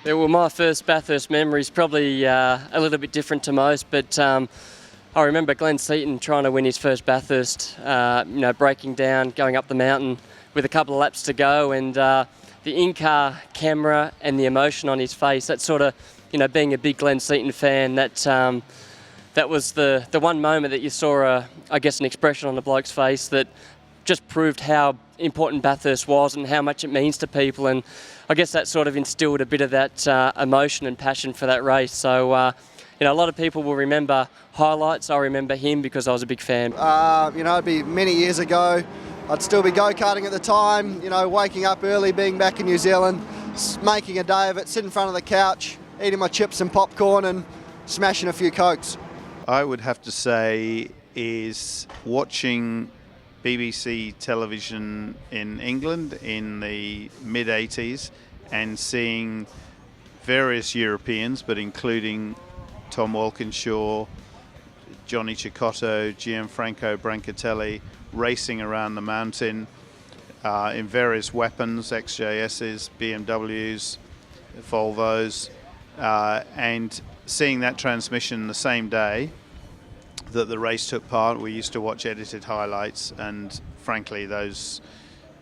Yeah, well, my first Bathurst memory is probably a little bit different to most, but I remember Glenn Seaton trying to win his first Bathurst, breaking down, going up the mountain with a couple of laps to go, and the in-car camera and the emotion on his face, that sort of, being a big Glenn Seaton fan, that was the one moment that you saw, an expression on the bloke's face that just proved how important Bathurst was and how much it means to people, and I guess that sort of instilled a bit of that emotion and passion for that race. So, a lot of people will remember highlights. I remember him because I was a big fan. It'd be many years ago. I'd still be go-karting at the time, waking up early, being back in New Zealand, making a day of it, sitting in front of the couch, eating my chips and popcorn and smashing a few Cokes. I would have to say is watching BBC television in England in the mid-80s and seeing various Europeans, but including Tom Walkinshaw, Johnny Cicotto, Gianfranco Brancatelli, racing around the mountain in various weapons, XJSs, BMWs, Volvos, and seeing that transmission the same day that the race took part. We used to watch edited highlights, and frankly those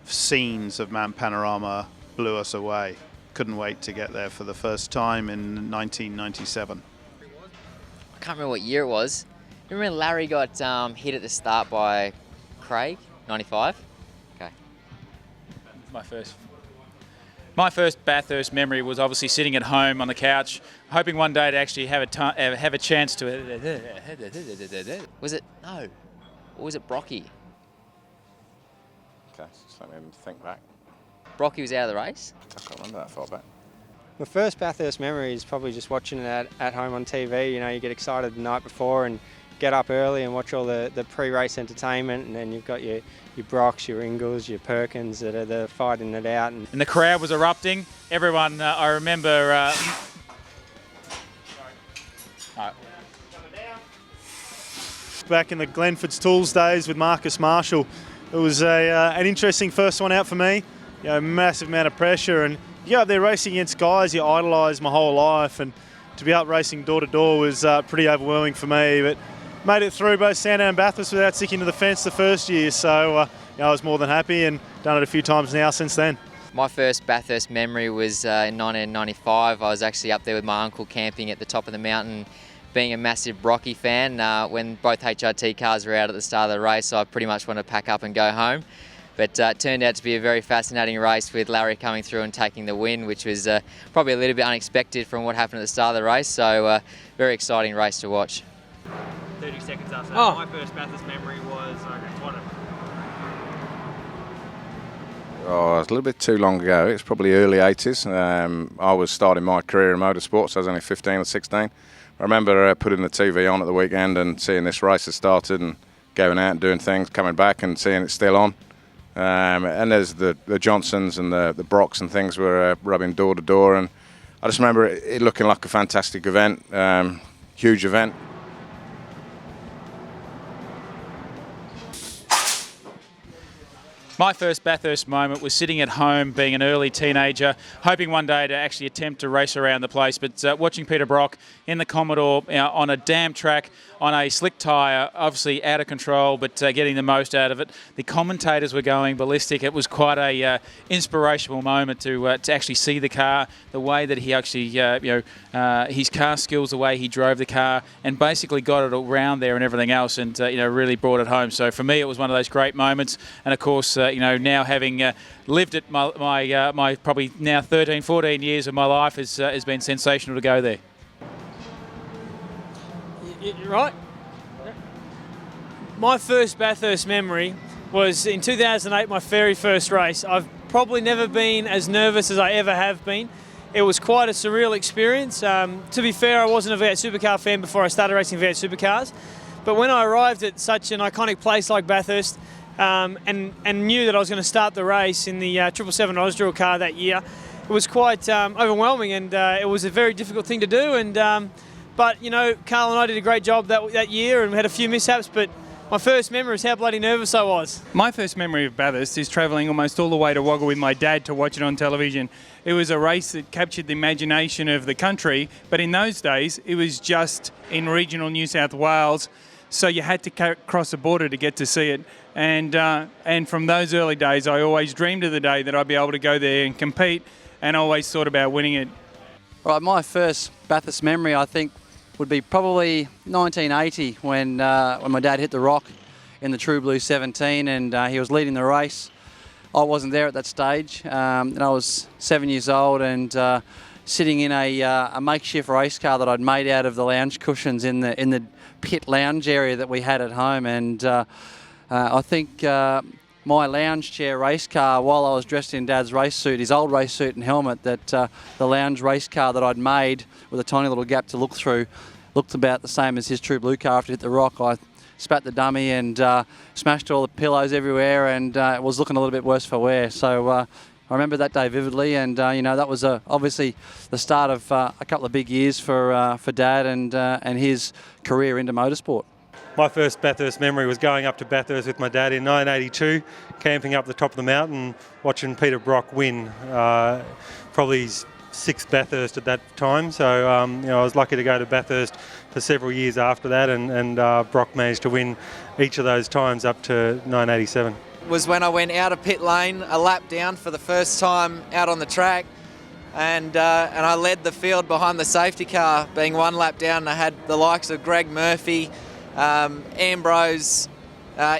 scenes of Mount Panorama blew us away. Couldn't wait to get there for the first time in 1997. I can't remember what year it was. Remember when Larry got hit at the start by Craig, 95? Okay. My first Bathurst memory was obviously sitting at home on the couch, hoping one day to actually have a chance to. Was it? No. Or was it Brocky? Okay, just let me think back. Brocky was out of the race? I can't remember that far back. My first Bathurst memory is probably just watching it at home on TV. You get excited the night before and get up early and watch all the pre-race entertainment, and then you've got your Brocks, your Ingalls, your Perkins that are fighting it out. And the crowd was erupting. Everyone, I remember... Back in the Glenford's Tools days with Marcus Marshall, it was an interesting first one out for me. Massive amount of pressure, and you go up there racing against guys you idolise my whole life, and to be up racing door to door was pretty overwhelming for me. But made it through both Sandown and Bathurst without sticking to the fence the first year, so I was more than happy, and done it a few times now since then. My first Bathurst memory was in 1995. I was actually up there with my uncle camping at the top of the mountain, being a massive Brocky fan. When both HRT cars were out at the start of the race, so I pretty much wanted to pack up and go home. But it turned out to be a very fascinating race with Larry coming through and taking the win, which was probably a little bit unexpected from what happened at the start of the race. So very exciting race to watch. 30 seconds after that, my first Bathurst memory was, Oh, it was a little bit too long ago. It's probably early 80s. I was starting my career in motorsports. I was only 15 or 16. I remember putting the TV on at the weekend and seeing this race had started and going out and doing things, coming back and seeing it still on. And there's the Johnsons and the Brocks and things were rubbing door to door. And I just remember it looking like a fantastic event, huge event. My first Bathurst moment was sitting at home, being an early teenager, hoping one day to actually attempt to race around the place, but watching Peter Brock in the Commodore on a damn track, on a slick tyre, obviously out of control, but getting the most out of it. The commentators were going ballistic. It was quite a inspirational moment to actually see the car, the way that he actually, his car skills, the way he drove the car, and basically got it around there and everything else, and really brought it home. So for me, it was one of those great moments, and of course, now having lived it, my probably now 13, 14 years of my life has been sensational to go there. Right. My first Bathurst memory was in 2008, my very first race. I've probably never been as nervous as I ever have been. It was quite a surreal experience. To be fair, I wasn't a V8 Supercar fan before I started racing V8 Supercars. But when I arrived at such an iconic place like Bathurst, and knew that I was going to start the race in the 777 Osdrill car that year, it was quite overwhelming, and it was a very difficult thing to do. But Carl and I did a great job that year, and we had a few mishaps, but my first memory is how bloody nervous I was. My first memory of Bathurst is travelling almost all the way to Wagga with my dad to watch it on television. It was a race that captured the imagination of the country, but in those days it was just in regional New South Wales, so you had to cross the border to get to see it. And from those early days, I always dreamed of the day that I'd be able to go there and compete, and always thought about winning it. Right, my first Bathurst memory, I think, would be probably 1980 when my dad hit the rock in the True Blue 17, and he was leading the race. I wasn't there at that stage, and I was 7 years old, and sitting in a makeshift race car that I'd made out of the lounge cushions in the pit lounge area that we had at home. And I think my lounge chair race car, while I was dressed in Dad's race suit, his old race suit and helmet, that the lounge race car that I'd made with a tiny little gap to look through looked about the same as his True Blue car after it hit the rock. I spat the dummy and smashed all the pillows everywhere, and it was looking a little bit worse for wear. So I remember that day vividly, and that was obviously the start of a couple of big years for Dad and his career into motorsport. My first Bathurst memory was going up to Bathurst with my dad in 1982, camping up the top of the mountain, watching Peter Brock win. Probably his sixth Bathurst at that time, so I was lucky to go to Bathurst for several years after that, and Brock managed to win each of those times up to 1987. Was when I went out of pit lane, a lap down for the first time out on the track, and I led the field behind the safety car, being one lap down, and I had the likes of Greg Murphy, Ambrose,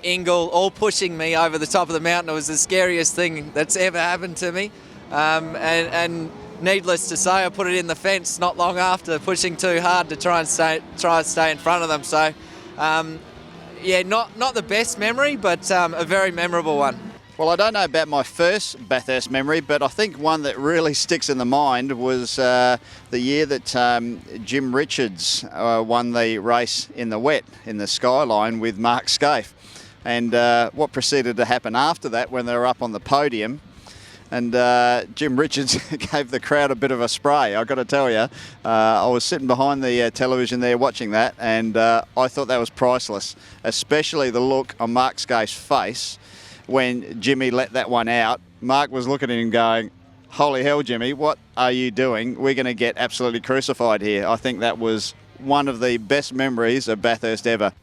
Ingle, all pushing me over the top of the mountain. It was the scariest thing that's ever happened to me, and needless to say, I put it in the fence not long after, pushing too hard to try and stay in front of them. So, yeah, not the best memory, but a very memorable one. Well, I don't know about my first Bathurst memory, but I think one that really sticks in the mind was the year that Jim Richards won the race in the wet in the Skyline with Mark Scaife. And what proceeded to happen after that, when they were up on the podium, and Jim Richards gave the crowd a bit of a spray. I've got to tell you, I was sitting behind the television there watching that, and I thought that was priceless, especially the look on Mark Scaife's face when Jimmy let that one out. Mark was looking at him going, "Holy hell, Jimmy, what are you doing? We're going to get absolutely crucified here." I think that was one of the best memories of Bathurst ever.